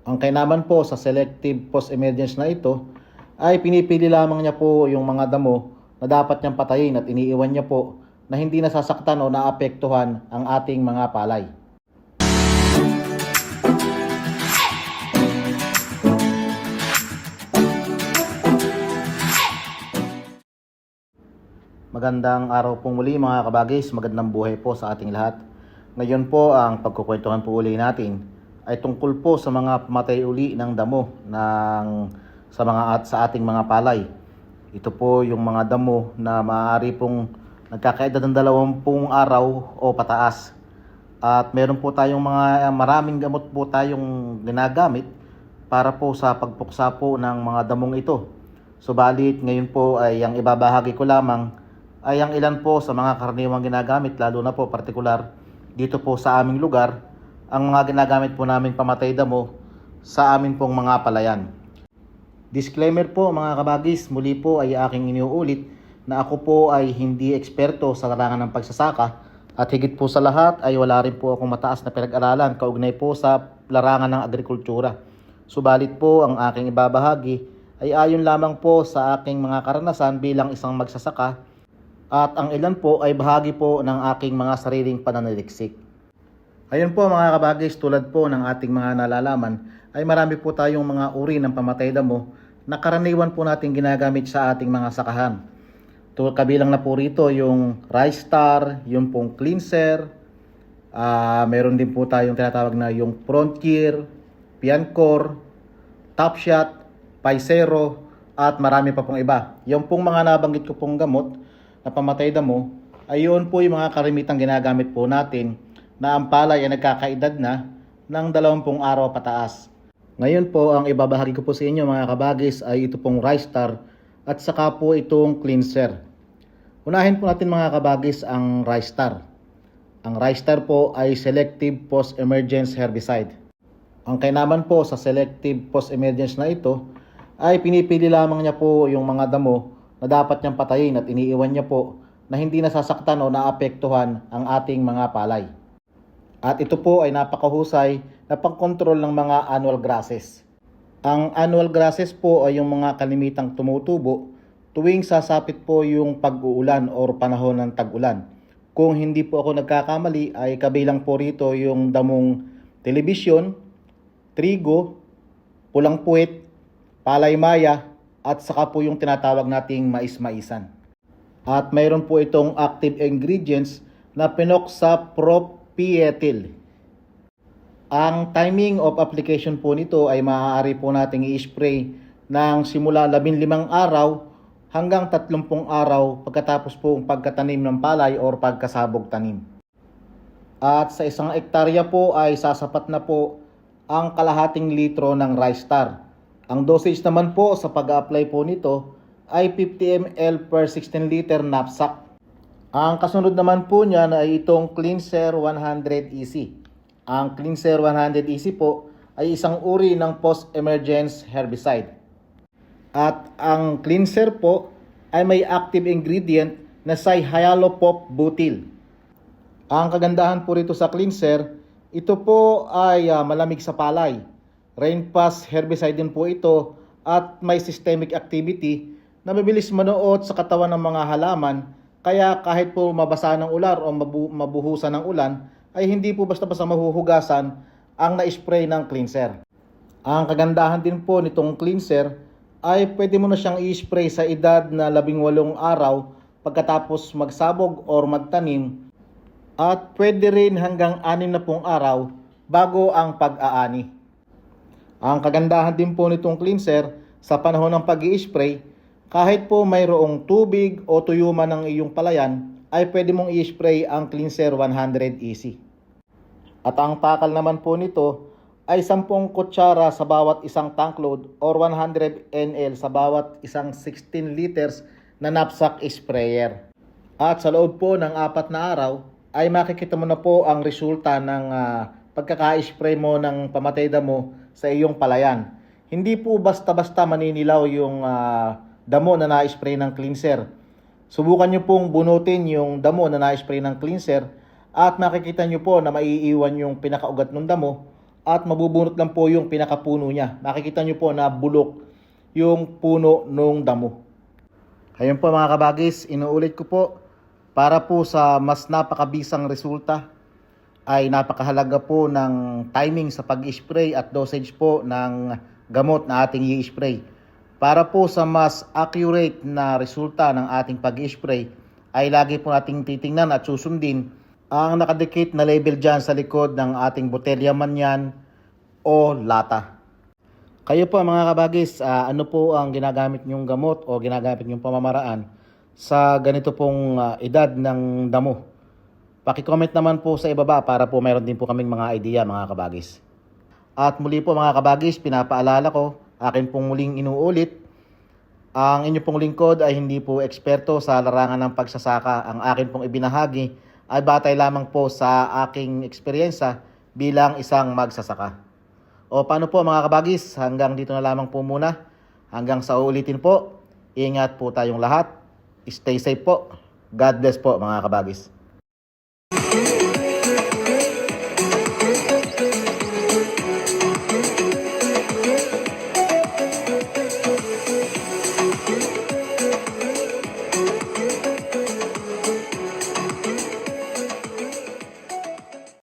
Ang kainaman po sa selective post-emergence na ito ay pinipili lamang niya po yung mga damo na dapat niyang patayin at iniiwan niya po na hindi nasasaktan o naapektuhan ang ating mga palay. Magandang araw po muli mga kabagis, magandang buhay po sa ating lahat. Ngayon po ang pagkukwentuhan po uli natin ay tungkol po sa mga pamatay uli ng damo sa ating mga palay. Ito po yung mga damo na maaari pong nagkakaedad ng 20 araw o pataas. At meron po tayong maraming gamot po tayong ginagamit para po sa pagpuksa po ng mga damong ito. Subalit ngayon po ay ang ibabahagi ko lamang ay ang ilan po sa mga karaniwang ginagamit, lalo na po partikular dito po sa aming lugar, ang mga ginagamit po namin pamatay damo sa amin pong mga palayan. Disclaimer po mga kabagis, muli po ay aking iniuulit na ako po ay hindi eksperto sa larangan ng pagsasaka at higit po sa lahat ay wala rin po akong mataas na pinag-aralan kaugnay po sa larangan ng agrikultura. Subalit po ang aking ibabahagi ay ayon lamang po sa aking mga karanasan bilang isang magsasaka at ang ilan po ay bahagi po ng aking mga sariling pananaliksik. Ayun po mga kabagis, tulad po ng ating mga nalalaman, ay marami po tayong mga uri ng pamatay damo na karaniwan po natin ginagamit sa ating mga sakahan. Kabilang na po rito yung Rice Star, yung pong Cleanser, meron din po tayong tinatawag na yung Frontier, Piancor, Top Shot, Paisero, at marami pa pong iba. Yung pong mga nabanggit ko pong gamot na pamatay damo, ay yun po yung mga karimitang ginagamit po natin na ang palay ay nagkakaedad na ng 20 araw pataas. Ngayon po, ang ibabahagi ko po sa inyo mga kabagis ay ito pong Rice Star at saka po itong Cleanser. Unahin po natin mga kabagis ang Rice Star. Ang Rice Star po ay selective post-emergence herbicide. Ang kainaman po sa selective post-emergence na ito ay pinipili lamang niya po yung mga damo na dapat niyang patayin at iniiwan niya po na hindi nasasaktan o naapektuhan ang ating mga palay. At ito po ay napakahusay na pangkontrol ng mga annual grasses. Ang annual grasses po ay yung mga kalimitang tumutubo tuwing sasapit po yung pag-uulan o panahon ng tag-ulan. Kung hindi po ako nagkakamali ay kabilang po rito yung damong telebisyon, trigo, pulang puwet, palay maya, at saka po yung tinatawag nating mais-maisan. At mayroon po itong active ingredients na phenoxypropietyl. Ang timing of application po nito ay maaari po nating i-spray ng simula 15 araw hanggang 30 araw pagkatapos po ang pagkatanim ng palay or pagkasabog tanim. At sa isang ektarya po ay sasapat na po ang kalahating litro ng Rice Star. Ang dosage naman po sa pag-apply po nito ay 50 ml per 16 liter knapsack. Ang kasunod naman po niyan ay itong Cleanser 100 EC. Ang Cleanser 100 EC po ay isang uri ng post-emergence herbicide. At ang Cleanser po ay may active ingredient na cyhalophop-butyl. Ang kagandahan po rito sa Cleanser, ito po ay malamig sa palay. Rain pass herbicide din po ito at may systemic activity na mabilis manuot sa katawan ng mga halaman, kaya kahit po mabasa ng ulan o mabuhusan ng ulan ay hindi po basta-basta mahuhugasan ang na-spray ng Cleanser. Ang kagandahan din po nitong Cleanser ay pwede mo na siyang i-spray sa edad na 18 araw pagkatapos magsabog or magtanim, at pwede rin hanggang 60 araw bago ang pag-aani. Ang kagandahan din po nitong Cleanser sa panahon ng pag-i-spray, kahit po mayroong tubig o tuyo man ng iyong palayan, ay pwede mong i-spray ang Cleanser 100 EC. At ang takal naman po nito ay 10 kutsara sa bawat isang tank load or 100 ml sa bawat isang 16 liters na knapsack sprayer. At sa loob po ng 4 na araw ay makikita mo na po ang resulta ng pagkaka-spray mo ng pamatay damo sa iyong palayan. Hindi po basta-basta maninilaw yung damo na na-spray ng Cleanser. Subukan nyo pong bunutin yung damo na na-spray ng Cleanser at makikita nyo po na maiiwan yung pinakaugat ng damo at mabubunot lang po yung pinakapuno niya. Makikita nyo po na bulok yung puno nung damo. Ayun po mga kabagis, inuulit ko po, para po sa mas napakabisang resulta ay napakahalaga po ng timing sa pag-spray at dosage po ng gamot na ating i-spray. Para po sa mas accurate na resulta ng ating pag-spray ay lagi po nating titingnan at susundin ang nakadikit na label dyan sa likod ng ating botelya man yan o lata. Kayo po mga kabagis, ano po ang ginagamit nyong gamot o ginagamit nyong pamamaraan sa ganito pong edad ng damo? Paki-comment naman po sa ibaba para po meron din po kaming mga idea mga kabagis. At muli po mga kabagis, pinapaalala ko, akin pong muling inuulit, ang inyong pong lingkod ay hindi po eksperto sa larangan ng pagsasaka. Ang akin pong ibinahagi ay batay lamang po sa aking eksperyensya bilang isang magsasaka. O paano po mga kabagis, hanggang dito na lamang po muna. Hanggang sa uulitin po, ingat po tayong lahat. Stay safe po. God bless po mga kabagis.